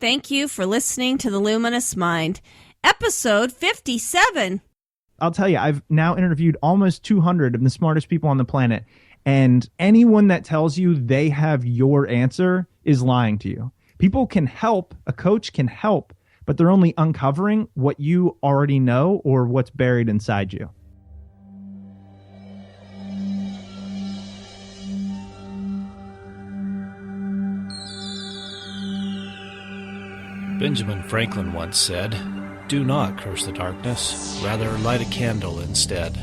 Thank you for listening to The Luminous Mind, episode 57. I'll tell you, I've now interviewed almost 200 of the smartest people on the planet, and anyone that tells you they have your answer is lying to you. People can help, a coach can help, but they're only uncovering what you already know or what's buried inside you. Benjamin Franklin once said, "Do not curse the darkness, rather light a candle instead."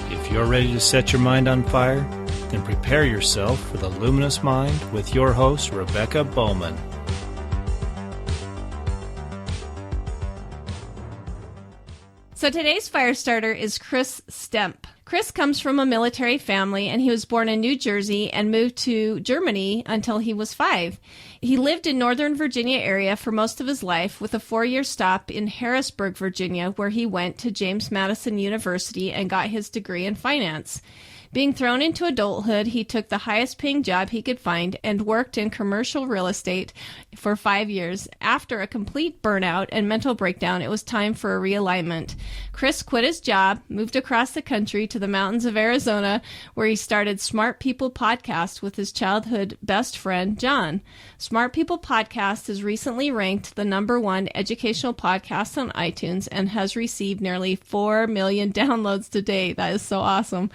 If you're ready to set your mind on fire, then prepare yourself for the Luminous Mind with your host, Rebecca Bowman. So today's fire starter is Chris Stemp. Chris comes from a military family, and he was born in New Jersey and moved to Germany until he was 5. He lived in Northern Virginia area for most of his life, with a 4-year stop in Harrisburg, Virginia, where he went to James Madison University and got his degree in finance. Being thrown into adulthood, he took the highest paying job he could find and worked in commercial real estate for 5 years. After a complete burnout and mental breakdown, it was time for a realignment. Chris quit his job, moved across the country to the mountains of Arizona, where he started Smart People Podcast with his childhood best friend, John. Smart People Podcast is recently ranked the #1 educational podcast on iTunes and has received nearly 4 million downloads to date. That is so awesome.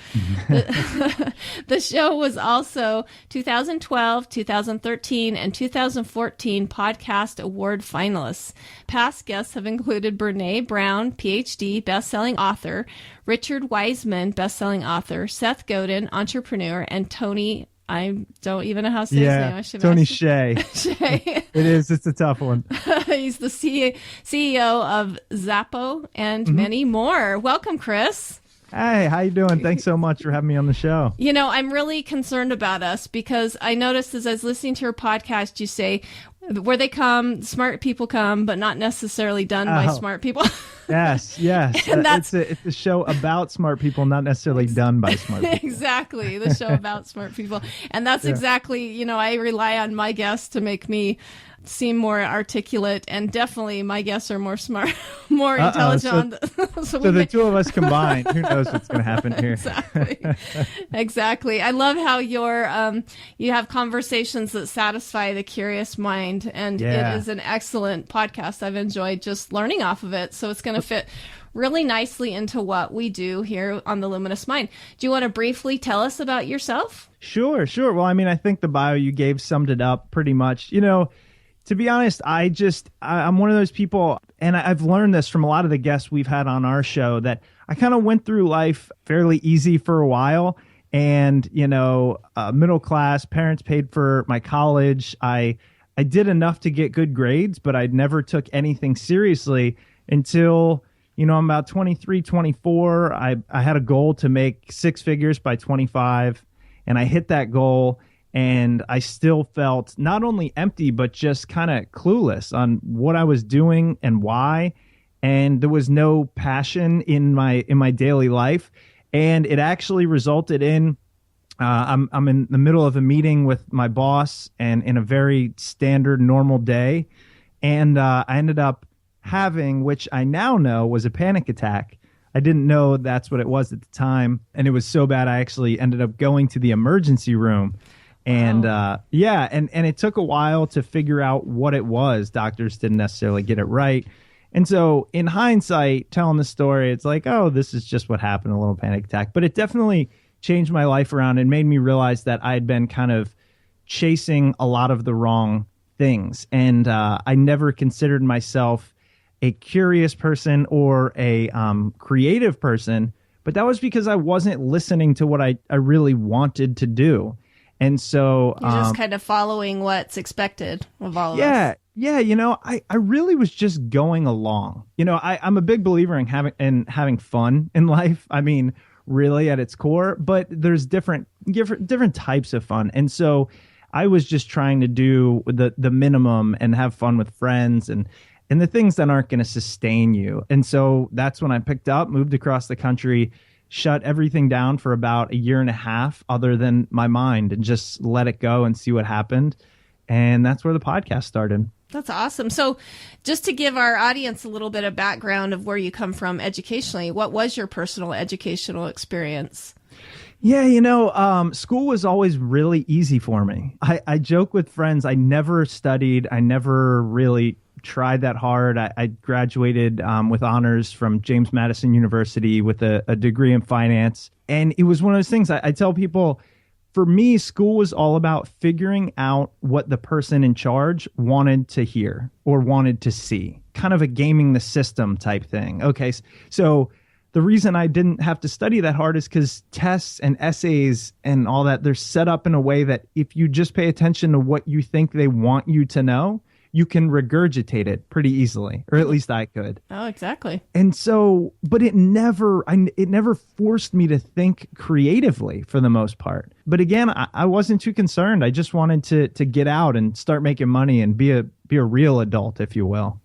The show was also 2012, 2013, and 2014 Podcast Award finalists. Past guests have included Brene Brown, PhD, best-selling author, Richard Wiseman, best-selling author, Seth Godin, entrepreneur, and Tony, I don't even know how to say his name. I should Tony Hsieh. Hsieh. It is. It's a tough one. He's the CEO of Zappo and many more. Welcome, Chris. Hey, how you doing? Thanks so much for having me on the show. You know, I'm really concerned about us because I noticed as I was listening to your podcast, you say where they come, smart people come, but not necessarily done by smart people. Yes. And it's a show about smart people, not necessarily done by smart people. Exactly. The show about smart people. And that's exactly, you know, I rely on my guests to make me seem more articulate, and definitely my guests are more smart, more intelligent. So the two of us combined, who knows what's going to happen here? Exactly. I love how you have conversations that satisfy the curious mind, and it is an excellent podcast. I've enjoyed just learning off of it, so it's going to fit really nicely into what we do here on the Luminous Mind. Do you want to briefly tell us about yourself? Sure. Well, I mean, I think the bio you gave summed it up pretty much. You know, to be honest, I'm one of those people, and I've learned this from a lot of the guests we've had on our show, that I kind of went through life fairly easy for a while. And, you know, middle class, parents paid for my college. I did enough to get good grades, but I never took anything seriously until, you know, I'm about 23, 24. I had a goal to make 6 figures by 25, and I hit that goal. And I still felt not only empty, but just kind of clueless on what I was doing and why. And there was no passion in my daily life. And it actually resulted in I'm in the middle of a meeting with my boss, and in a very standard normal day. And I ended up having, which I now know was a panic attack. I didn't know that's what it was at the time. And it was so bad, I actually ended up going to the emergency room. And and it took a while to figure out what it was. Doctors didn't necessarily get it right. And so in hindsight, telling the story, it's like, oh, this is just what happened, a little panic attack. But it definitely changed my life around and made me realize that I had been kind of chasing a lot of the wrong things. And I never considered myself a curious person or a creative person. But that was because I wasn't listening to what I really wanted to do. And so you're just kind of following what's expected of all of us. Yeah. You know, I really was just going along. You know, I'm a big believer in having fun in life. I mean, really at its core, but there's different types of fun. And so I was just trying to do the minimum and have fun with friends and the things that aren't going to sustain you. And so that's when I moved across the country shut everything down for about a year and a half other than my mind and just let it go and see what happened. And that's where the podcast started. That's awesome. So just to give our audience a little bit of background of where you come from educationally, what was your personal educational experience? Yeah, school was always really easy for me. I joke with friends, I never studied. I never really tried that hard. I graduated with honors from James Madison University with a degree in finance. And it was one of those things I tell people, for me, school was all about figuring out what the person in charge wanted to hear or wanted to see, kind of a gaming the system type thing. Okay, so the reason I didn't have to study that hard is because tests and essays and all that, they're set up in a way that if you just pay attention to what you think they want you to know, you can regurgitate it pretty easily, or at least I could. Oh, exactly. And so, but it never forced me to think creatively for the most part. But again, I wasn't too concerned. I just wanted to get out and start making money and be a real adult, if you will.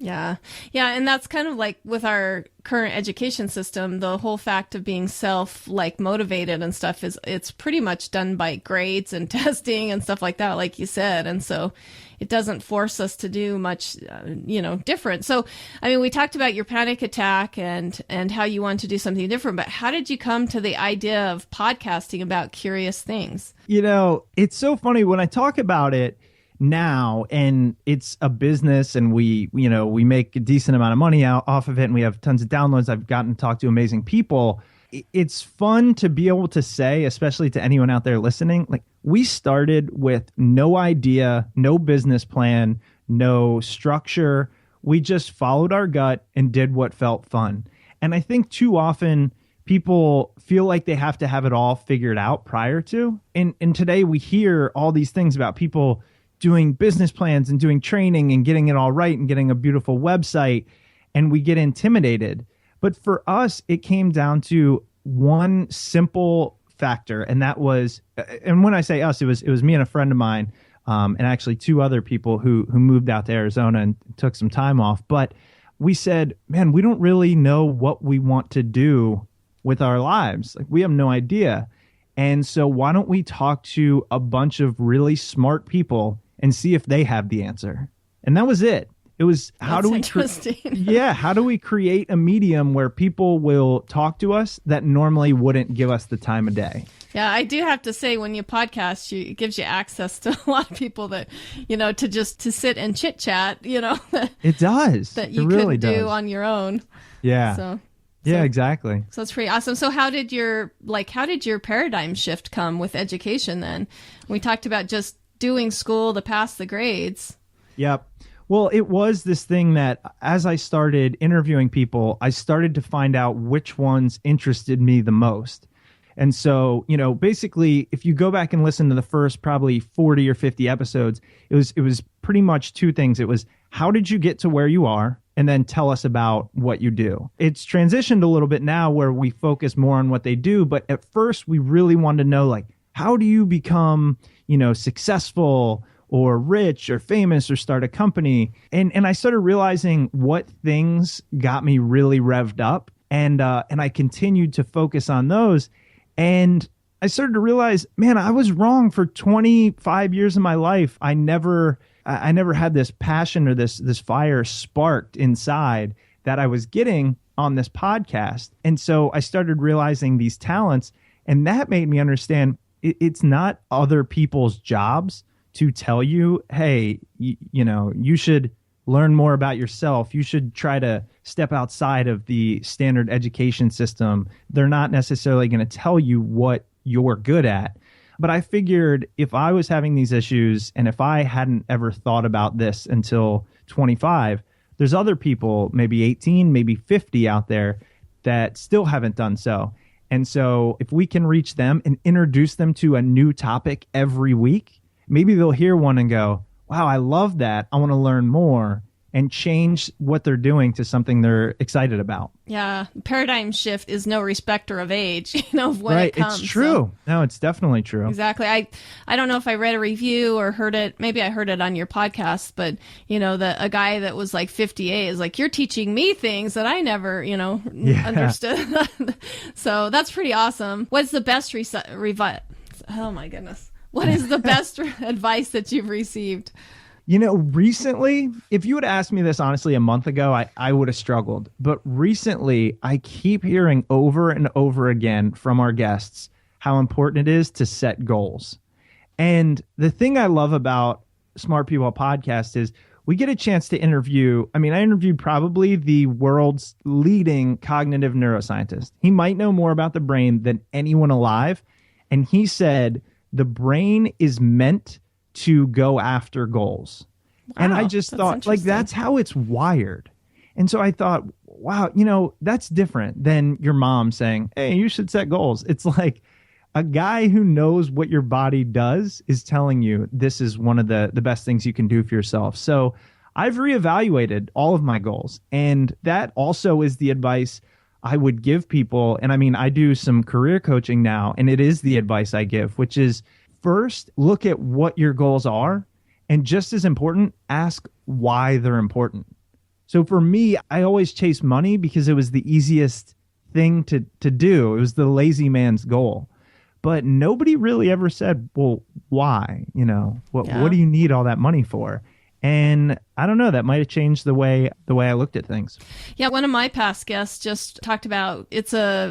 Yeah. Yeah. And that's kind of like with our current education system, the whole fact of being motivated and stuff it's pretty much done by grades and testing and stuff like that, like you said. And so it doesn't force us to do much, different. So, I mean, we talked about your panic attack and how you wanted to do something different, but how did you come to the idea of podcasting about curious things? It's so funny when I talk about it now, and it's a business, and we make a decent amount of money off of it, and we have tons of downloads. I've gotten to talk to amazing people. It's fun to be able to say, especially to anyone out there listening, like, we started with no idea, no business plan, no structure. We just followed our gut and did what felt fun. And I think too often people feel like they have to have it all figured out prior to. And today we hear all these things about people doing business plans and doing training and getting it all right and getting a beautiful website, and we get intimidated. But for us, it came down to one simple factor, and that was, and when I say us, it was me and a friend of mine, and actually two other people who moved out to Arizona and took some time off. But we said, man, we don't really know what we want to do with our lives. Like, we have no idea. And so why don't we talk to a bunch of really smart people and see if they have the answer? And that was it. It was, how do we create a medium where people will talk to us that normally wouldn't give us the time of day? Yeah, I do have to say, when you podcast, it gives you access to a lot of people that, to sit and chit chat, It does. That you really could do does. on your own. Yeah. Yeah, exactly. So it's pretty awesome. So how did your paradigm shift come with education then? We talked about just doing school to pass the grades. Yep. Well, it was this thing that as I started interviewing people, I started to find out which ones interested me the most. And so, basically, if you go back and listen to the first probably 40 or 50 episodes, it was pretty much two things. It was, how did you get to where you are? And then tell us about what you do. It's transitioned a little bit now where we focus more on what they do. But at first, we really wanted to know, like, how do you become, successful or rich or famous or start a company? And I started realizing what things got me really revved up. And I continued to focus on those. And I started to realize, man, I was wrong for 25 years of my life. I never had this passion or this fire sparked inside that I was getting on this podcast. And so I started realizing these talents, and that made me understand it's not other people's jobs to tell you, hey, you should learn more about yourself. You should try to step outside of the standard education system. They're not necessarily going to tell you what you're good at. But I figured if I was having these issues and if I hadn't ever thought about this until 25, there's other people, maybe 18, maybe 50 out there that still haven't done so. And so if we can reach them and introduce them to a new topic every week, maybe they'll hear one and go, wow, I love that. I want to learn more. and change what they're doing to something they're excited about. Yeah. Paradigm shift is no respecter of age, of when Right. it comes. It's true. No, it's definitely true. Exactly. I don't know if I read a review or heard it. Maybe I heard it on your podcast, but a guy that was like 58 is like, you're teaching me things that I never, understood. So that's pretty awesome. What's the best oh my goodness. What is the best advice that you've received? Recently, if you would asked me this honestly a month ago, I would have struggled. But recently, I keep hearing over and over again from our guests how important it is to set goals. And the thing I love about Smart People Podcast is we get a chance to interview. I interviewed probably the world's leading cognitive neuroscientist. He might know more about the brain than anyone alive. And he said the brain is meant to go after goals. Wow, and I just thought, that's how it's wired. And so I thought, wow, that's different than your mom saying, hey, you should set goals. It's like a guy who knows what your body does is telling you this is one of the best things you can do for yourself. So I've reevaluated all of my goals. And that also is the advice I would give people. And I do some career coaching now, and it is the advice I give, which is first, look at what your goals are. And just as important, ask why they're important. So for me, I always chase money because it was the easiest thing to do. It was the lazy man's goal. But nobody really ever said, well, why? What do you need all that money for? And I don't know, that might have changed the way I looked at things. Yeah, one of my past guests just talked about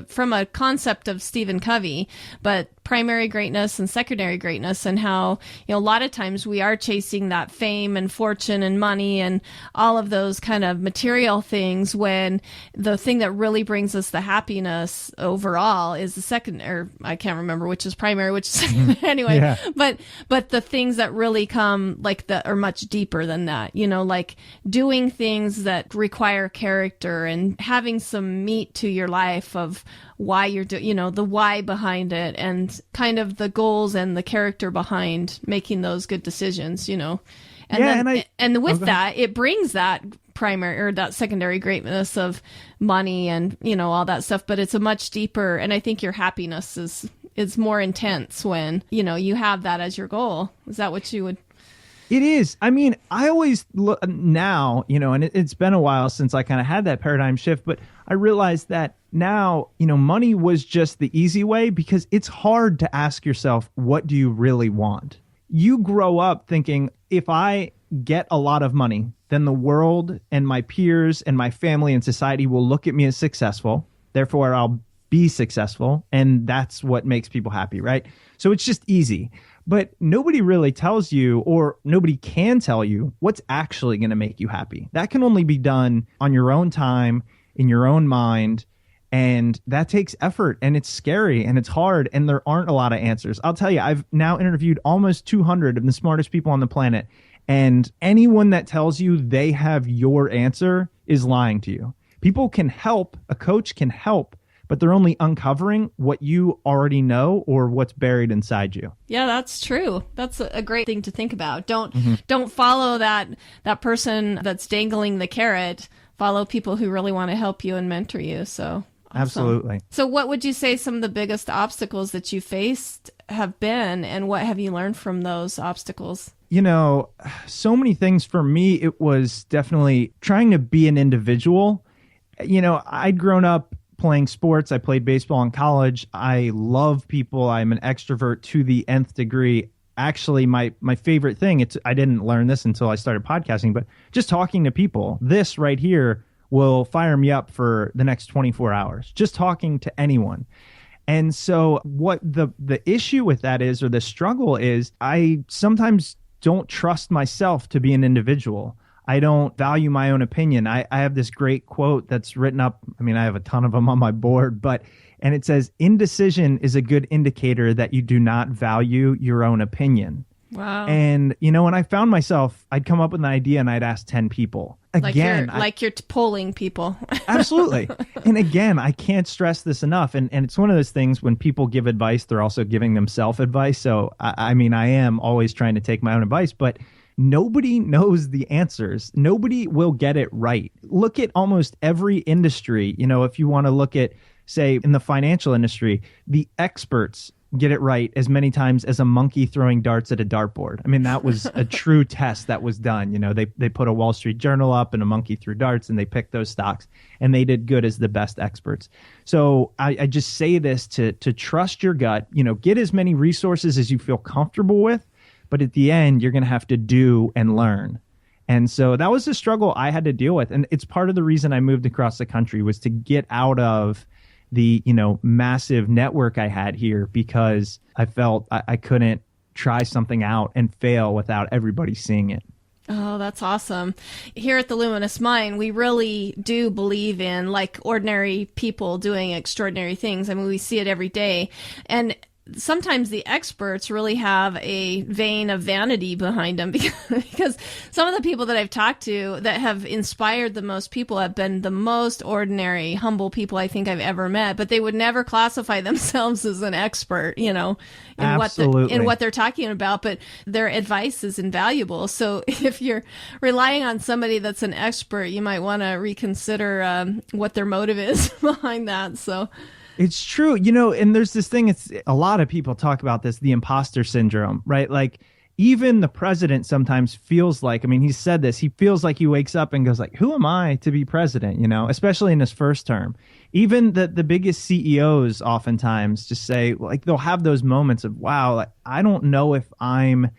from a concept of Stephen Covey, but primary greatness and secondary greatness, and how a lot of times we are chasing that fame and fortune and money and all of those kind of material things, when the thing that really brings us the happiness overall is the second, or I can't remember which is primary, which is secondary. Anyway, yeah. but the things that really come are much deeper than that, like doing things that require character and having some meat to your life of why you're doing, the why behind it, and kind of the goals and the character behind making those good decisions, And with that, it brings that primary or that secondary greatness of money and, all that stuff. But it's a much deeper, and I think your happiness is more intense when, you have that as your goal. Is that what you would? It is. I always look now, and it's been a while since I kind of had that paradigm shift, but I realized that now, money was just the easy way, because it's hard to ask yourself, what do you really want? You grow up thinking, if I get a lot of money, then the world and my peers and my family and society will look at me as successful. Therefore, I'll be successful. And that's what makes people happy, right? So it's just easy. But nobody really tells you, or nobody can tell you, what's actually going to make you happy. That can only be done on your own time, in your own mind. And that takes effort, and it's scary, and it's hard, and there aren't a lot of answers. I'll tell you, I've now interviewed almost 200 of the smartest people on the planet. And anyone that tells you they have your answer is lying to you. People can help, a coach can help, but they're only uncovering what you already know or what's buried inside you. Yeah, that's true. That's a great thing to think about. Don't follow that person that's dangling the carrot. Follow people who really want to help you and mentor you. So awesome. Absolutely. So what would you say some of the biggest obstacles that you faced have been, and what have you learned from those obstacles? So many things. For me, it was definitely trying to be an individual. I'd grown up playing sports. I played baseball in college. I love people. I'm an extrovert to the nth degree. Actually, my favorite thing, I didn't learn this until I started podcasting, but just talking to people. This right here will fire me up for the next 24 hours, just talking to anyone. And so what the issue with that is, or the struggle is, I sometimes don't trust myself to be an individual. I don't value my own opinion. I have this great quote that's written up. I have a ton of them on my board, and it says, indecision is a good indicator that you do not value your own opinion. Wow. And, when I found myself, I'd come up with an idea and I'd ask 10 people. Again, like you're polling people. Absolutely. And again, I can't stress this enough. And it's one of those things, when people give advice, they're also giving themselves advice. So, I am always trying to take my own advice, but nobody knows the answers. Nobody will get it right. Look at almost every industry. If you want to look at, say, in the financial industry, the experts get it right as many times as a monkey throwing darts at a dartboard. I mean, that was a true test that was done. They put a Wall Street Journal up and a monkey threw darts and they picked those stocks and they did good as the best experts. So I just say this to trust your gut, get as many resources as you feel comfortable with, but at the end, you're going to have to do and learn. And so that was the struggle I had to deal with. And it's part of the reason I moved across the country was to get out of the massive network I had here, because I felt I couldn't try something out and fail without everybody seeing it. Oh, that's awesome. Here at the Luminous Mind, we really do believe in like ordinary people doing extraordinary things. I mean, we see it every day. And sometimes the experts really have a vein of vanity behind them because some of the people that I've talked to that have inspired the most people have been the most ordinary, humble people I think I've ever met, but they would never classify themselves as an expert, in what they're talking about, but their advice is invaluable. So if you're relying on somebody that's an expert, you might want to reconsider what their motive is behind that. So it's true, and there's this thing, it's a lot of people talk about this, the imposter syndrome, right? Like even the president sometimes feels like, he said this, he feels like he wakes up and goes like, who am I to be president, especially in his first term. Even the biggest CEOs oftentimes just say, like, they'll have those moments of, wow, like, I don't know if I'm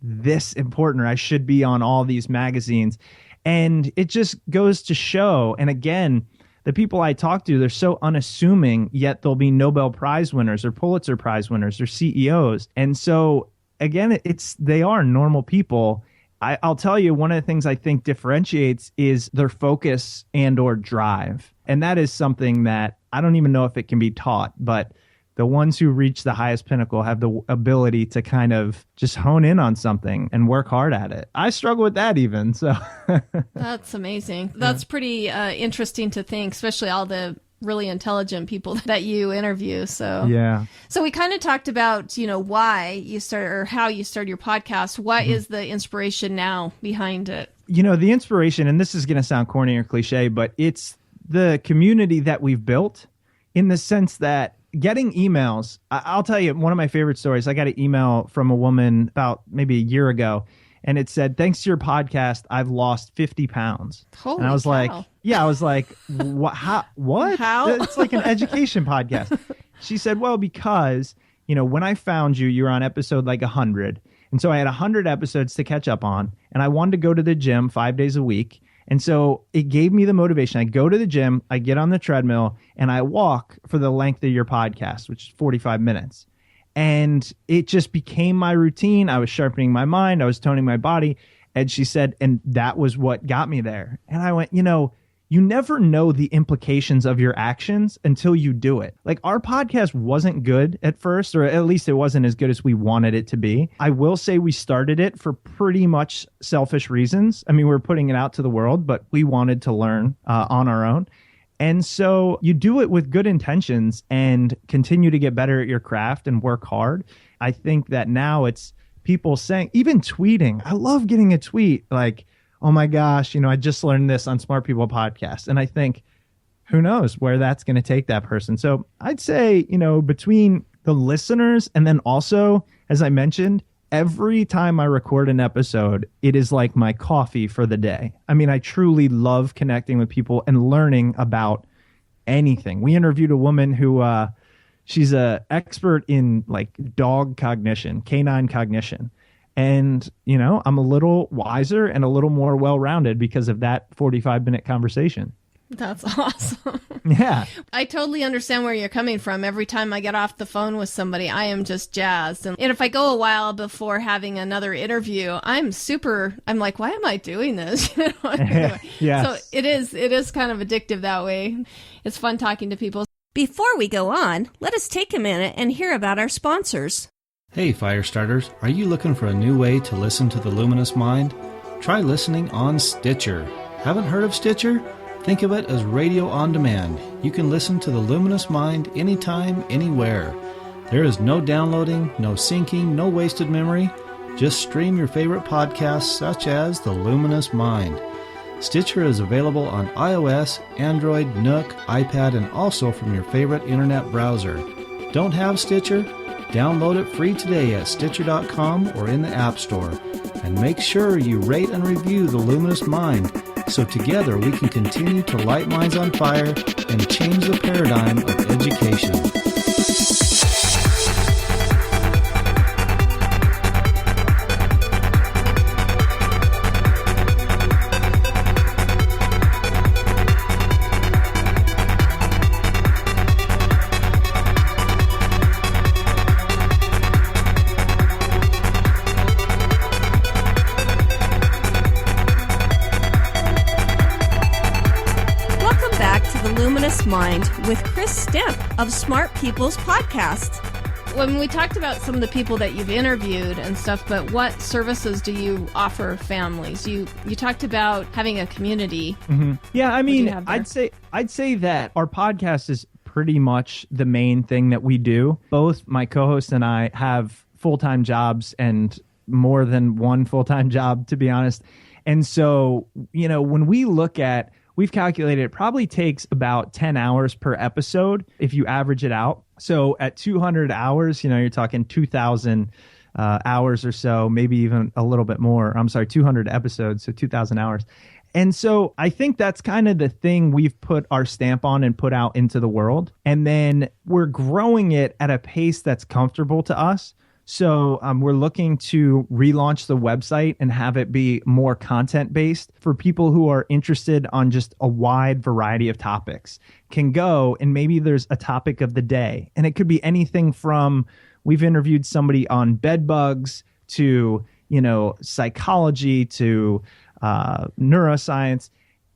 this important or I should be on all these magazines. And it just goes to show, and again, the people I talk to, they're so unassuming, yet they'll be Nobel Prize winners or Pulitzer Prize winners or CEOs. And so, again, they are normal people. I'll tell you, one of the things I think differentiates is their focus and or drive. And that is something that I don't even know if it can be taught, but the ones who reach the highest pinnacle have the ability to kind of just hone in on something and work hard at it. I struggle with that even. So that's amazing. That's pretty interesting to think, especially all the really intelligent people that you interview. So yeah. So we kind of talked about, why you started or how you started your podcast. What is the inspiration now behind it? The inspiration, and this is going to sound corny or cliche, but it's the community that we've built in the sense that getting emails, I'll tell you one of my favorite stories. I got an email from a woman about maybe a year ago, and it said, thanks to your podcast, I've lost 50 pounds. Holy and I was cow. like, what? What? How? It's like an education podcast. She said, well, because, when I found you, you were on episode like 100. And so I had 100 episodes to catch up on, and I wanted to go to the gym 5 days a week. And so it gave me the motivation. I go to the gym, I get on the treadmill, and I walk for the length of your podcast, which is 45 minutes. And it just became my routine. I was sharpening my mind. I was toning my body. And she said, and that was what got me there. And I went, you never know the implications of your actions until you do it. Like, our podcast wasn't good at first, or at least it wasn't as good as we wanted it to be. I will say we started it for pretty much selfish reasons. We were putting it out to the world, but we wanted to learn on our own. And so you do it with good intentions and continue to get better at your craft and work hard. I think that now it's people saying, even tweeting. I love getting a tweet like, oh my gosh, I just learned this on Smart People Podcast. And I think, who knows where that's going to take that person. So I'd say, between the listeners and then also, as I mentioned, every time I record an episode, it is like my coffee for the day. I truly love connecting with people and learning about anything. We interviewed a woman who, she's an expert in like dog cognition, canine cognition. And, I'm a little wiser and a little more well-rounded because of that 45-minute conversation. That's awesome. Yeah. I totally understand where you're coming from. Every time I get off the phone with somebody, I am just jazzed. And if I go a while before having another interview, I'm like, why am I doing this? Yes. So it is kind of addictive that way. It's fun talking to people. Before we go on, let us take a minute and hear about our sponsors. Hey, Firestarters, are you looking for a new way to listen to the Luminous Mind? Try listening on Stitcher. Haven't heard of Stitcher? Think of it as radio on demand. You can listen to the Luminous Mind anytime, anywhere. There is no downloading, no syncing, no wasted memory. Just stream your favorite podcasts such as The Luminous Mind. Stitcher is available on iOS, Android, Nook, iPad, and also from your favorite internet browser. Don't have Stitcher? Download it free today at Stitcher.com or in the App Store. And make sure you rate and review The Luminous Mind so together we can continue to light minds on fire and change the paradigm of education. Mind with Chris Stemp of Smart People's Podcast. When we talked about some of the people that you've interviewed and stuff, but what services do you offer families? You talked about having a community. Mm-hmm. Yeah, I mean, I'd say that our podcast is pretty much the main thing that we do. Both my co-host and I have full-time jobs and more than one full-time job, to be honest. And so, when we look at, we've calculated it probably takes about 10 hours per episode if you average it out. So at 200 hours, you're talking 2,000 hours or so, maybe even a little bit more. 200 episodes, so 2,000 hours. And so I think that's kind of the thing we've put our stamp on and put out into the world. And then we're growing it at a pace that's comfortable to us. So we're looking to relaunch the website and have it be more content-based for people who are interested on just a wide variety of topics. Can go and maybe there's a topic of the day. And it could be anything from, we've interviewed somebody on bed bugs to, psychology to neuroscience.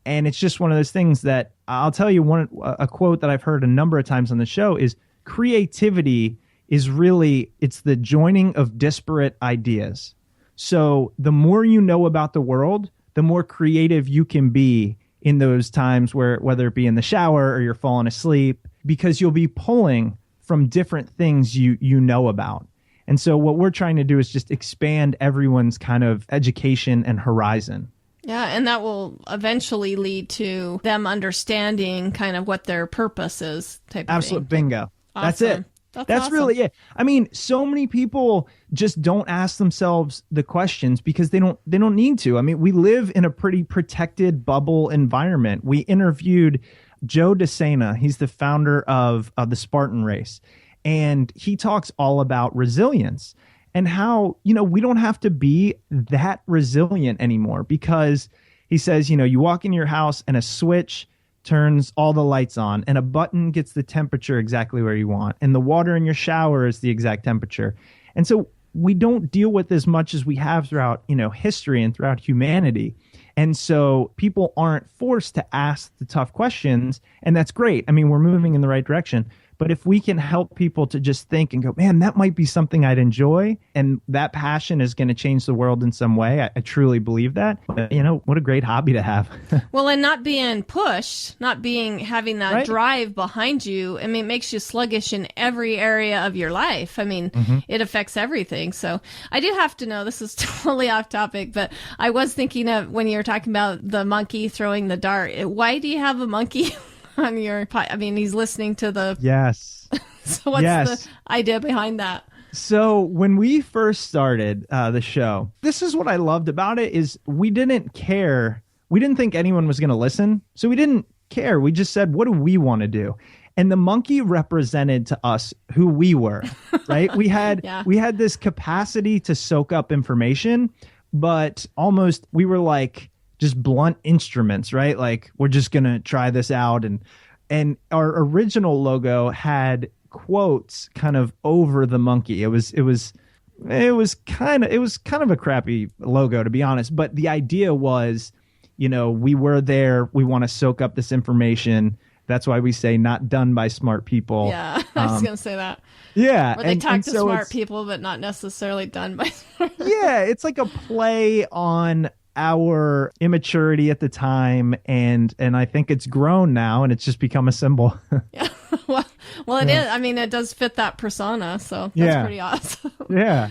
And it's just one of those things that I'll tell you, a quote that I've heard a number of times on the show is creativity is really, it's the joining of disparate ideas. So the more you know about the world, the more creative you can be in those times where, whether it be in the shower or you're falling asleep, because you'll be pulling from different things you know about. And so what we're trying to do is just expand everyone's kind of education and horizon. Yeah, and that will eventually lead to them understanding kind of what their purpose is, type of Absolute thing. bingo. Awesome. That's it. That's awesome. really it. I mean, so many people just don't ask themselves the questions because they don't need to. I mean, we live in a pretty protected bubble environment. We interviewed Joe DeSena. He's the founder of the Spartan race. And he talks all about resilience and how, we don't have to be that resilient anymore because he says, you walk in your house and a switch turns all the lights on and a button gets the temperature exactly where you want. And the water in your shower is the exact temperature. And so we don't deal with as much as we have throughout, history and throughout humanity. And so people aren't forced to ask the tough questions. And that's great. I mean, we're moving in the right direction. But if we can help people to just think and go, man, that might be something I'd enjoy, and that passion is going to change the world in some way, I truly believe that. But, what a great hobby to have. Well, and not being pushed, having that right. drive behind you, I mean, it makes you sluggish in every area of your life. I mean, It affects everything. So I do have to know, this is totally off topic, but I was thinking of when you were talking about the monkey throwing the dart. Why do you have a monkey on your pod? I mean, he's listening to the... Yes. So what's the idea behind that? So when we first started the show, this is what I loved about it is we didn't care. We didn't think anyone was going to listen. So we didn't care. We just said, what do we want to do? And the monkey represented to us who we were, right? We had we had this capacity to soak up information, but almost we were like just blunt instruments, right? Like we're just going to try this out. And our original logo had quotes kind of over the monkey. It was kind of a crappy logo, to be honest. But the idea was, we were there. We want to soak up this information. That's why we say not done by smart people. Yeah, I was going to say that. Yeah. Where they talk to smart people, but not necessarily done by smart people. Yeah, it's like a play on our immaturity at the time, and I think it's grown now and it's just become a symbol. Yeah. Well, it is. I mean, it does fit that persona, so that's pretty awesome. Yeah.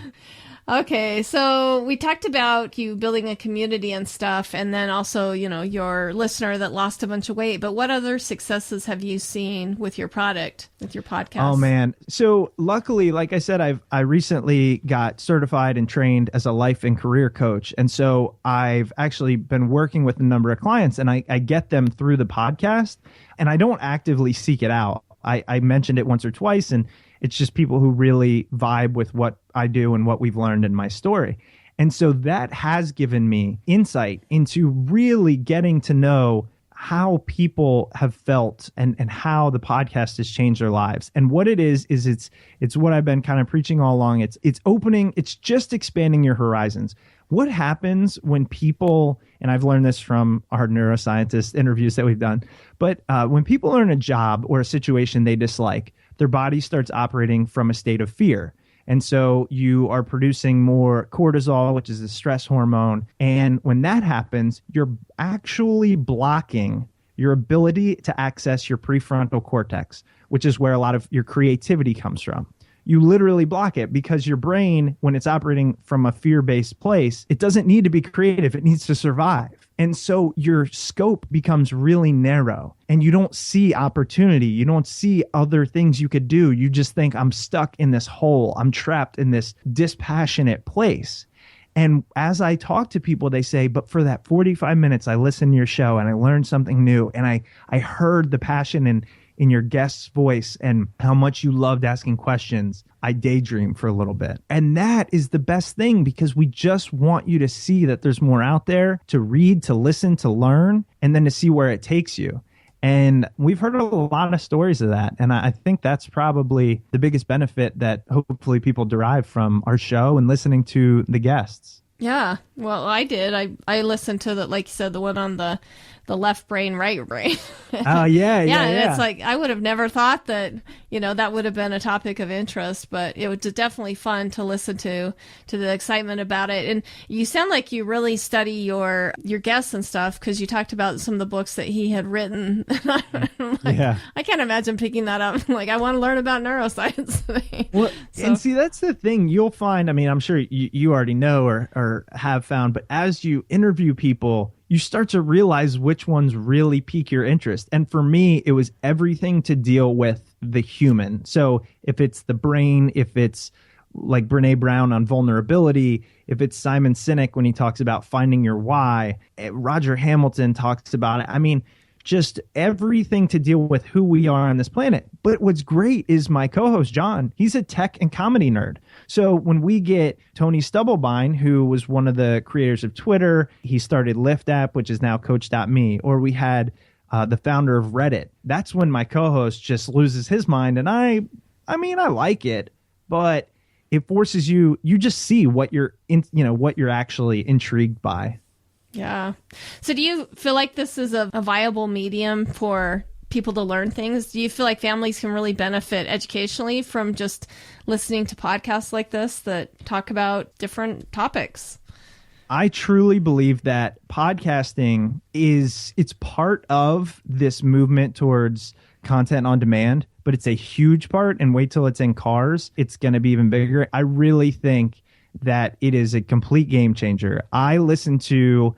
Okay, so we talked about you building a community and stuff, and then also, your listener that lost a bunch of weight. But what other successes have you seen with your product, with your podcast? Oh, man. So luckily, like I said, I recently got certified and trained as a life and career coach. And so I've actually been working with a number of clients, and I get them through the podcast, and I don't actively seek it out. I mentioned it once or twice, and it's just people who really vibe with what I do and what we've learned in my story. And so that has given me insight into really getting to know how people have felt and how the podcast has changed their lives. And what it is it's what I've been kind of preaching all along. It's just expanding your horizons. What happens when people, and I've learned this from our neuroscientist interviews that we've done, but when people are in a job or a situation they dislike, their body starts operating from a state of fear. And so you are producing more cortisol, which is a stress hormone. And when that happens, you're actually blocking your ability to access your prefrontal cortex, which is where a lot of your creativity comes from. You literally block it because your brain, when it's operating from a fear-based place, it doesn't need to be creative. It needs to survive. And so your scope becomes really narrow and you don't see opportunity. You don't see other things you could do. You just think, I'm stuck in this hole. I'm trapped in this dispassionate place. And as I talk to people, they say, but for that 45 minutes, I listened to your show and I learned something new. And I heard the passion in your guest's voice and how much you loved asking questions. I daydream for a little bit. And that is the best thing because we just want you to see that there's more out there to read, to listen, to learn, and then to see where it takes you. And we've heard a lot of stories of that. And I think that's probably the biggest benefit that hopefully people derive from our show and listening to the guests. Yeah, well, I did. I listened to the, like you said, the one on the left brain, right brain. Oh, yeah. And it's like, I would have never thought that, that would have been a topic of interest, but it was definitely fun to listen to the excitement about it. And you sound like you really study your guests and stuff because you talked about some of the books that he had written. Yeah. I can't imagine picking that up. Like, I want to learn about neuroscience today. Well, and see, that's the thing you'll find. I mean, I'm sure you already know or have found, but as you interview people, you start to realize which ones really pique your interest. And for me, it was everything to deal with the human. So if it's the brain, if it's like Brene Brown on vulnerability, if it's Simon Sinek when he talks about finding your why, Roger Hamilton talks about it. I mean, just everything to deal with who we are on this planet. But what's great is my co-host, John, he's a tech and comedy nerd. So when we get Tony Stubblebine, who was one of the creators of Twitter, he started Lyft app, which is now Coach.me, or we had the founder of Reddit. That's when my co-host just loses his mind. And I mean, I like it, but it forces you just see what you're what you're actually intrigued by. Yeah. So do you feel like this is a viable medium for people to learn things? Do you feel like families can really benefit educationally from just listening to podcasts like this that talk about different topics? I truly believe that podcasting it's part of this movement towards content on demand, but it's a huge part, and wait till it's in cars. It's going to be even bigger. I really think that it is a complete game changer. I listen to,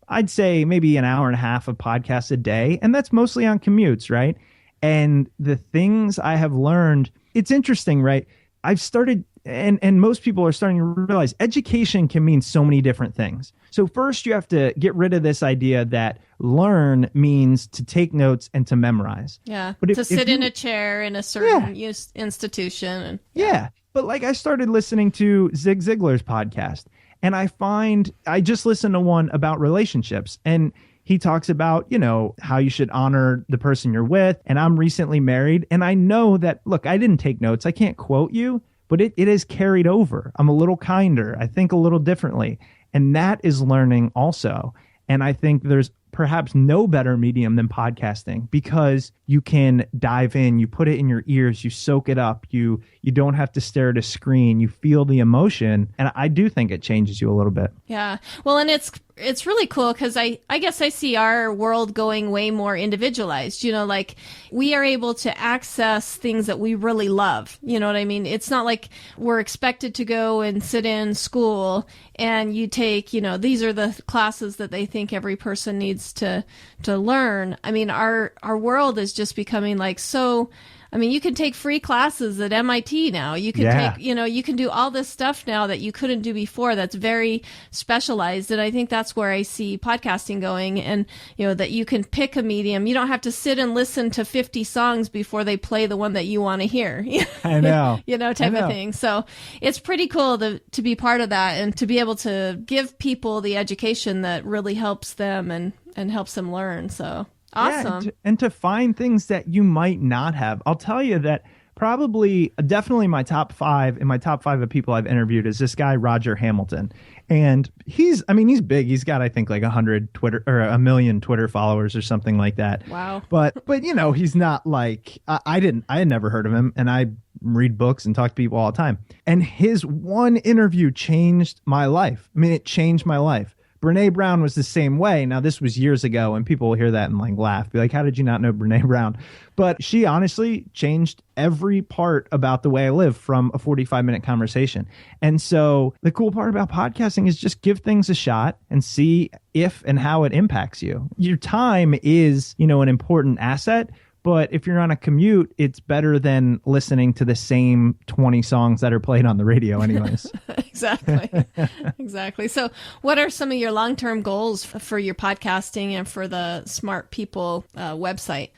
I'd say maybe an hour and a half of podcasts a day, and that's mostly on commutes, right? And the things I have learned, it's interesting, right? I've started, and most people are starting to realize education can mean so many different things. So first you have to get rid of this idea that learn means to take notes and to memorize. Yeah, but to sit in a chair in a certain institution. And, yeah. But like I started listening to Zig Ziglar's podcast, and I just listened to one about relationships, and he talks about, how you should honor the person you're with. And I'm recently married, and I know that, look, I didn't take notes. I can't quote you, but it is carried over. I'm a little kinder. I think a little differently. And that is learning also. And I think there's perhaps no better medium than podcasting because you can dive in, you put it in your ears, you soak it up, you don't have to stare at a screen, you feel the emotion. And I do think it changes you a little bit. Yeah. Well, and it's it's really cool because I guess I see our world going way more individualized. Like we are able to access things that we really love. You know what I mean? It's not like we're expected to go and sit in school and you take, these are the classes that they think every person needs to learn. I mean, our world is just becoming like so. I mean, you can take free classes at MIT now. You can take, you can do all this stuff now that you couldn't do before. That's very specialized. And I think that's where I see podcasting going. And, that you can pick a medium. You don't have to sit and listen to 50 songs before they play the one that you want to hear. I know. Type of thing. So it's pretty cool to be part of that and to be able to give people the education that really helps them and helps them learn. So. Awesome. Yeah, and to find things that you might not have. I'll tell you that definitely in my top five of people I've interviewed is this guy, Roger Hamilton. And he's big. He's got, I think, like 100 Twitter or 1 million Twitter followers or something like that. Wow. But he's not like, I had never heard of him, and I read books and talk to people all the time. And his one interview changed my life. I mean, it changed my life. Brene Brown was the same way. Now, this was years ago, and people will hear that and like laugh, be like, how did you not know Brene Brown? But she honestly changed every part about the way I live from a 45-minute conversation. And so the cool part about podcasting is just give things a shot and see if and how it impacts you. Your time is, an important asset. But if you're on a commute, it's better than listening to the same 20 songs that are played on the radio anyways. Exactly. So what are some of your long-term goals for your podcasting and for the Smart People website?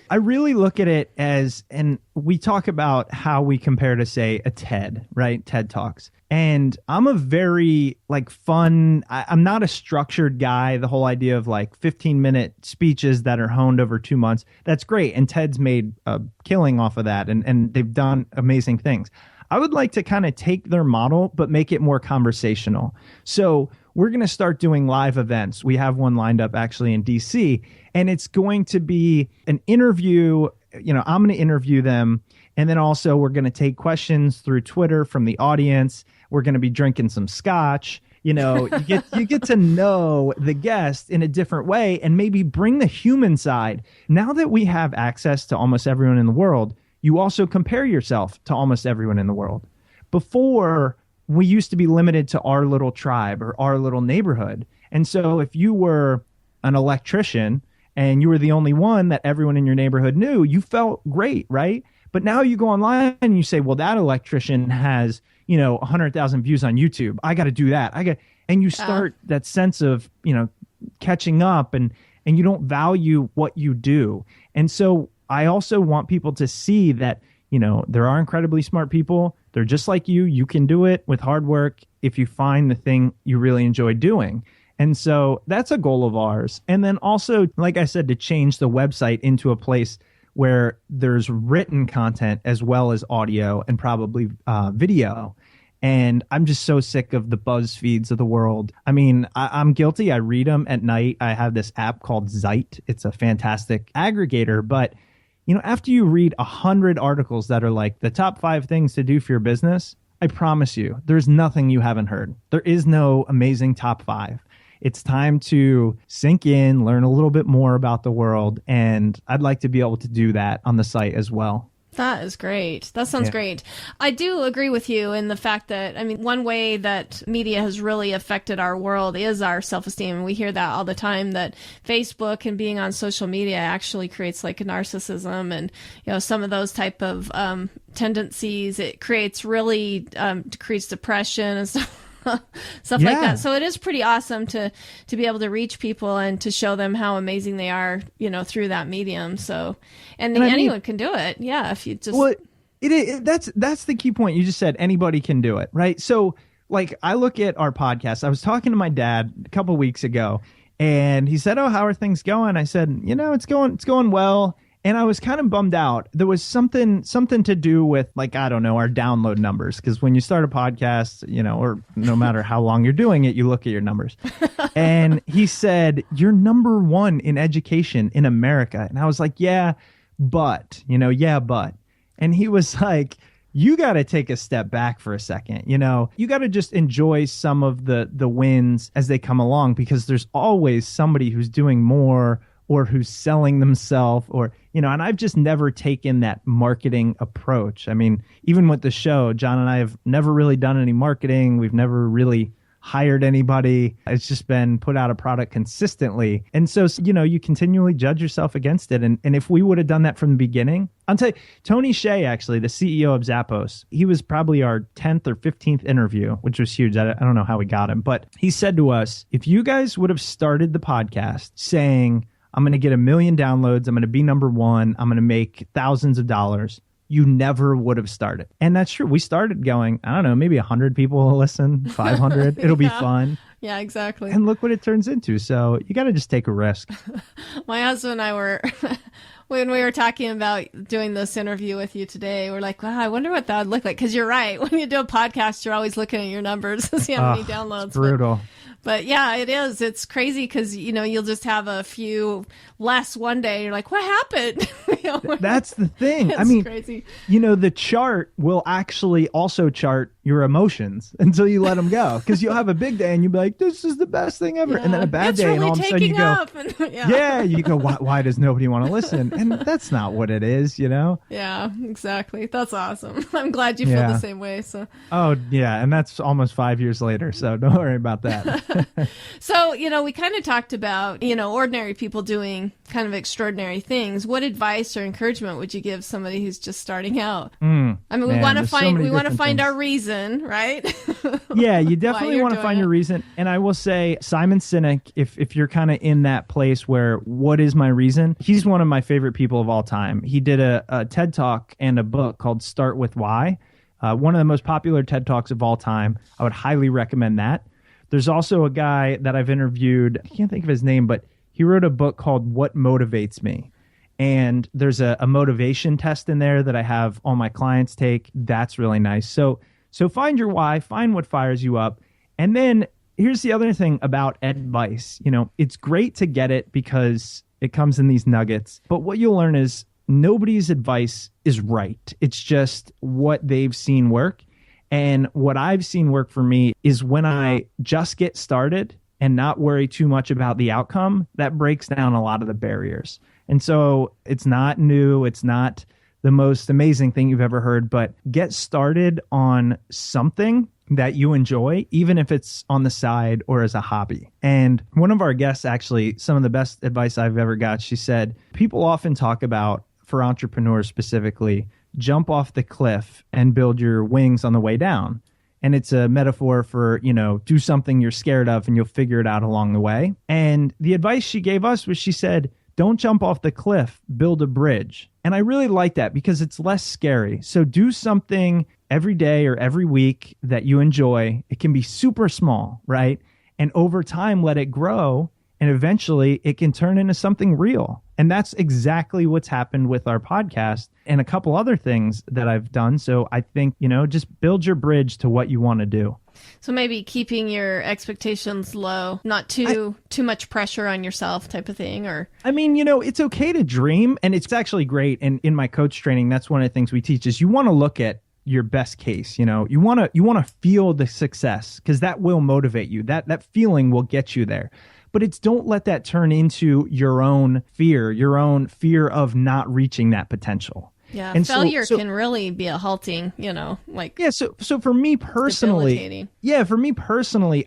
I really look at it as, and we talk about how we compare to, say, a TED, right? TED Talks. And I'm a very fun, I'm not a structured guy. The whole idea of 15-minute speeches that are honed over 2 months, that's great. And TED's made a killing off of that, and they've done amazing things. I would like to kind of take their model, but make it more conversational. So we're going to start doing live events. We have one lined up actually in DC, and it's going to be an interview. I'm going to interview them. And then also we're going to take questions through Twitter from the audience. We're going to be drinking some scotch. You get to know the guest in a different way and maybe bring the human side. Now that we have access to almost everyone in the world, you also compare yourself to almost everyone in the world. Before, we used to be limited to our little tribe or our little neighborhood. And so if you were an electrician and you were the only one that everyone in your neighborhood knew, you felt great, right? But now you go online and you say, well, that electrician has, 100,000 views on YouTube. I got to do that. And you start that sense of, catching up, and you don't value what you do. And so I also want people to see that, there are incredibly smart people. They're just like you. You can do it with hard work if you find the thing you really enjoy doing. And so that's a goal of ours. And then also, like I said, to change the website into a place where there's written content as well as audio and probably video. And I'm just so sick of the BuzzFeeds of the world. I mean, I'm guilty. I read them at night. I have this app called Zeit. It's a fantastic aggregator. But, after you read 100 articles that are like the top 5 things to do for your business, I promise you, there's nothing you haven't heard. There is no amazing top 5. It's time to sink in, learn a little bit more about the world, and I'd like to be able to do that on the site as well. That is great. That sounds great. I do agree with you in the fact that, one way that media has really affected our world is our self-esteem. We hear that all the time, that Facebook and being on social media actually creates a narcissism and, some of those type of tendencies. It creates really decreased depression and stuff. Stuff like that. So it is pretty awesome to be able to reach people and to show them how amazing they are, through that medium. So, and anyone can do it. Yeah. If you just, well, that's the key point. You just said anybody can do it. Right. So I look at our podcast. I was talking to my dad a couple of weeks ago, and he said, "Oh, how are things going?" I said, "It's going well." And I was kind of bummed out. There was something to do with, our download numbers. Because when you start a podcast, or no matter how long you're doing it, you look at your numbers. And he said, "You're number 1 in education in America." And I was like, yeah, but. And he was like, you got to take a step back for a second. You know, you got to just enjoy some of the wins as they come along, because there's always somebody who's doing more or who's selling themselves, or, you know, and I've just never taken that marketing approach. I mean, even with the show, John and I have never really done any marketing. We've never really hired anybody. It's just been put out a product consistently. And so, you know, you continually judge yourself against it. And if we would have done that from the beginning, I'll tell you, Tony Hsieh, actually, the CEO of Zappos, he was probably our 10th or 15th interview, which was huge. I don't know how we got him, but he said to us, if you guys would have started the podcast saying, I'm going to get 1 million downloads, I'm going to be number one, I'm going to make thousands of dollars, you never would have started. And that's true. We started going, I don't know, maybe 100 people will listen, 500. It'll be fun. Yeah, exactly. And look what it turns into. So you got to just take a risk. My husband and I were, when we were talking about doing this interview with you today, we're like, wow, I wonder what that would look like. Because you're right. When you do a podcast, you're always looking at your numbers to see how many downloads. It's brutal. But yeah, it is. It's crazy because, you know, you'll just have a few less one day. You're like, what happened? You know, that's the thing. It's I mean, crazy. You know, the chart will actually also chart your emotions until you let them go. Because you'll have a big day and you'll be like, this is the best thing ever. Yeah. And then a bad it's day really and all of a sudden you go, and, yeah, you go, why does nobody want to listen? And that's not what it is, you know? Yeah, exactly. That's awesome. I'm glad you feel the same way. So. Oh, yeah. And that's almost 5 years later. So don't worry about that. So, you know, we kind of talked about, you know, ordinary people doing kind of extraordinary things. What advice or encouragement would you give somebody who's just starting out? I mean, we want to find our reason, right? Yeah, you definitely want to find your reason. And I will say, Simon Sinek, if you're kind of in that place where, what is my reason? He's one of my favorite people of all time. He did a TED Talk and a book called Start With Why. One of the most popular TED Talks of all time. I would highly recommend that. There's also a guy that I've interviewed, I can't think of his name, but he wrote a book called What Motivates Me. And there's a motivation test in there that I have all my clients take. That's really nice. So find your why, find what fires you up. And then here's the other thing about advice. You know, it's great to get it because it comes in these nuggets. But what you'll learn is nobody's advice is right. It's just what they've seen work. And what I've seen work for me is when I just get started and not worry too much about the outcome, that breaks down a lot of the barriers. And so it's not new. It's not the most amazing thing you've ever heard, but get started on something that you enjoy, even if it's on the side or as a hobby. And one of our guests, actually, some of the best advice I've ever got, she said, people often talk about, for entrepreneurs specifically, jump off the cliff and build your wings on the way down. And it's a metaphor for, you know, do something you're scared of and you'll figure it out along the way. And the advice she gave us was, she said, don't jump off the cliff, build a bridge. And I really like that because it's less scary. So do something every day or every week that you enjoy. It can be super small, right? And over time, let it grow. And eventually it can turn into something real. And that's exactly what's happened with our podcast and a couple other things that I've done. So I think, you know, just build your bridge to what you want to do. So maybe keeping your expectations low, not too much pressure on yourself type of thing, or... I mean, you know, it's okay to dream, and it's actually great. And in my coach training, that's one of the things we teach is you want to look at your best case. You know, you want to feel the success because that will motivate you. That feeling will get you there. But it's don't let that turn into your own fear of not reaching that potential. Yeah, and failure can really be a halting, you know, like... Yeah, so for me personally,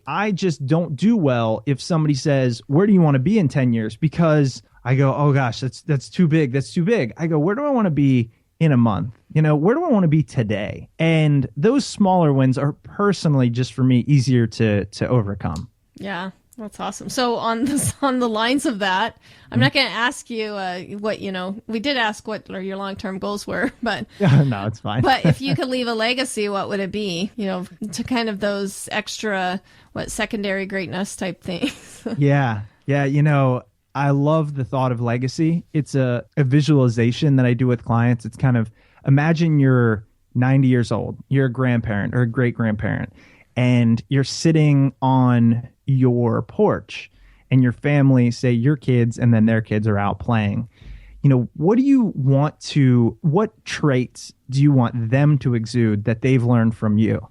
I just don't do well if somebody says, where do you want to be in 10 years? Because I go, oh gosh, that's too big. That's too big. I go, where do I want to be in a month? You know, where do I want to be today? And those smaller wins are personally, just for me, easier to overcome. Yeah. That's awesome. So on the lines of that, I'm not going to ask you what, you know, we did ask what your long-term goals were, but no, it's fine. But if you could leave a legacy, what would it be? You know, to kind of those extra, secondary greatness type things. Yeah. You know, I love the thought of legacy. It's a visualization that I do with clients. It's kind of, imagine you're 90 years old, you're a grandparent or a great-grandparent, and you're sitting on your porch and your family, say your kids and then their kids, are out playing. what traits do you want them to exude that they've learned from you?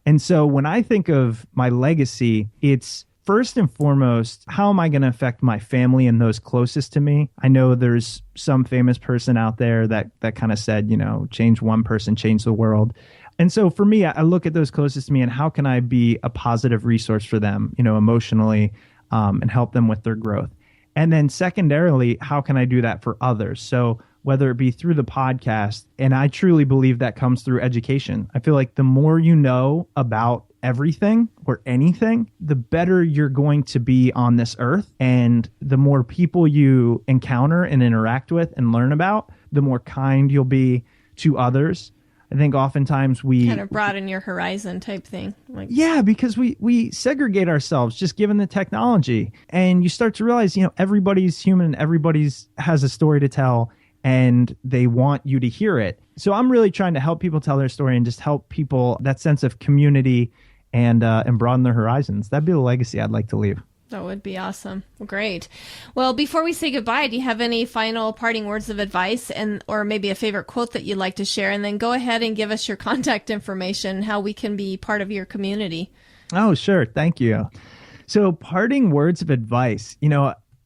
And so when I think of my legacy, it's first and foremost, how am I going to affect my family and those closest to me? I know there's some famous person out there that kind of said, change one person, change the world. And so for me, I look at those closest to me and how can I be a positive resource for them, emotionally, and help them with their growth. And then secondarily, how can I do that for others? So whether it be through the podcast, and I truly believe that comes through education. I feel like the more you know about everything or anything, the better you're going to be on this earth. And the more people you encounter and interact with and learn about, the more kind you'll be to others. I think oftentimes we kind of broaden your horizon type thing. Yeah, because we segregate ourselves just given the technology. And you start to realize, everybody's human, everybody's has a story to tell, and they want you to hear it. So I'm really trying to help people tell their story and just help people that sense of community and broaden their horizons. That'd be the legacy I'd like to leave. That would be awesome. Great. Well, before we say goodbye, do you have any final parting words of advice or maybe a favorite quote that you'd like to share? And then go ahead and give us your contact information, how we can be part of your community. Oh, sure. Thank you. So parting words of advice,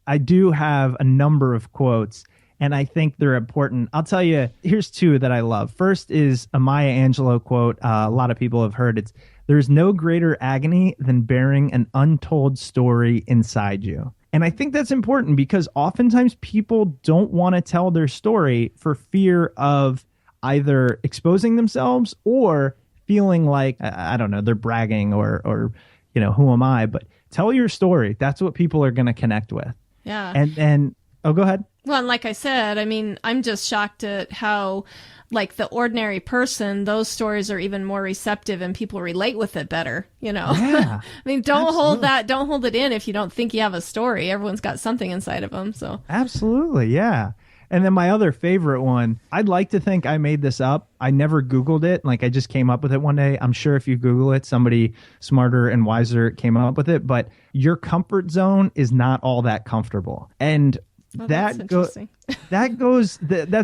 I do have a number of quotes, and I think they're important. I'll tell you, here's two that I love. First is a Maya Angelou quote. A lot of people have heard it. There's no greater agony than bearing an untold story inside you. And I think that's important because oftentimes people don't want to tell their story for fear of either exposing themselves or feeling like, I don't know, they're bragging or who am I? But tell your story. That's what people are going to connect with. Yeah. And go ahead. Well, and like I said, I'm just shocked at how, like, the ordinary person, those stories are even more receptive and people relate with it better, Yeah, don't hold it in if you don't think you have a story. Everyone's got something inside of them. So absolutely. Yeah. And then my other favorite one, I'd like to think I made this up. I never Googled it. Like, I just came up with it one day. I'm sure if you Google it, somebody smarter and wiser came up with it. But your comfort zone is not all that comfortable. And that's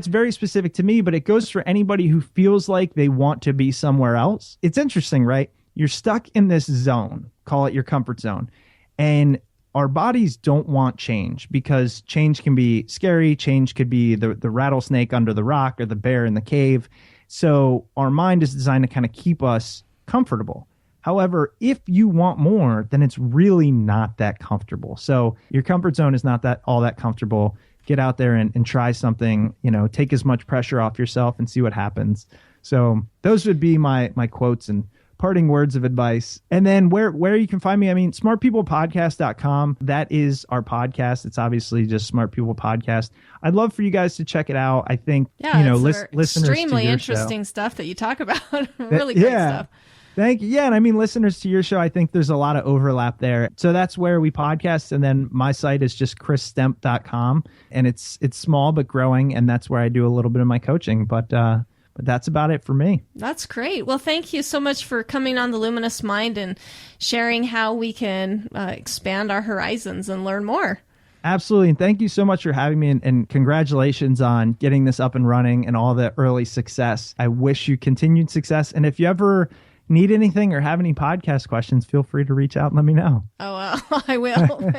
very specific to me, but it goes for anybody who feels like they want to be somewhere else. It's interesting, right? You're stuck in this zone, call it your comfort zone. And our bodies don't want change because change can be scary. Change could be the rattlesnake under the rock or the bear in the cave. So our mind is designed to kind of keep us comfortable. However, if you want more, then it's really not that comfortable. So your comfort zone is not all that comfortable. Get out there and try something, take as much pressure off yourself and see what happens. So those would be my quotes and parting words of advice. And then where you can find me, smartpeoplepodcast.com. That is our podcast. It's obviously just Smart People Podcast. I'd love for you guys to check it out. I think, listeners extremely to your interesting show. Stuff that you talk about. Really great stuff. Thank you. Yeah. And listeners to your show, I think there's a lot of overlap there. So that's where we podcast. And then my site is just chrisstemp.com. And it's small, but growing. And that's where I do a little bit of my coaching. But that's about it for me. That's great. Well, thank you so much for coming on The Luminous Mind and sharing how we can expand our horizons and learn more. Absolutely. And thank you so much for having me. And congratulations on getting this up and running and all the early success. I wish you continued success. And if you ever need anything or have any podcast questions, feel free to reach out and let me know. Oh, well, I will.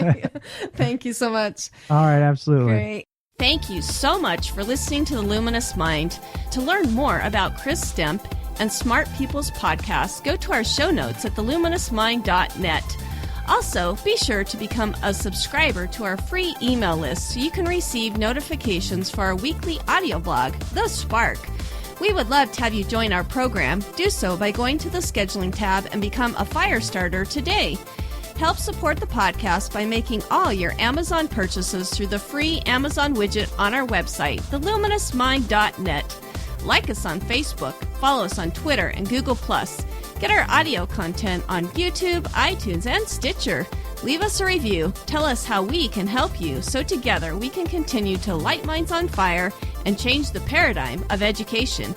Thank you so much. All right. Absolutely. Great. Thank you so much for listening to The Luminous Mind. To learn more about Chris Stemp and Smart People's podcast, go to our show notes at theluminousmind.net. Also, be sure to become a subscriber to our free email list so you can receive notifications for our weekly audio blog, The Spark. We would love to have you join our program. Do so by going to the scheduling tab and become a fire starter today. Help support the podcast by making all your Amazon purchases through the free Amazon widget on our website, theluminousmind.net. Like us on Facebook, follow us on Twitter and Google+. Get our audio content on YouTube, iTunes, and Stitcher. Leave us a review. Tell us how we can help you so together we can continue to light minds on fire and change the paradigm of education.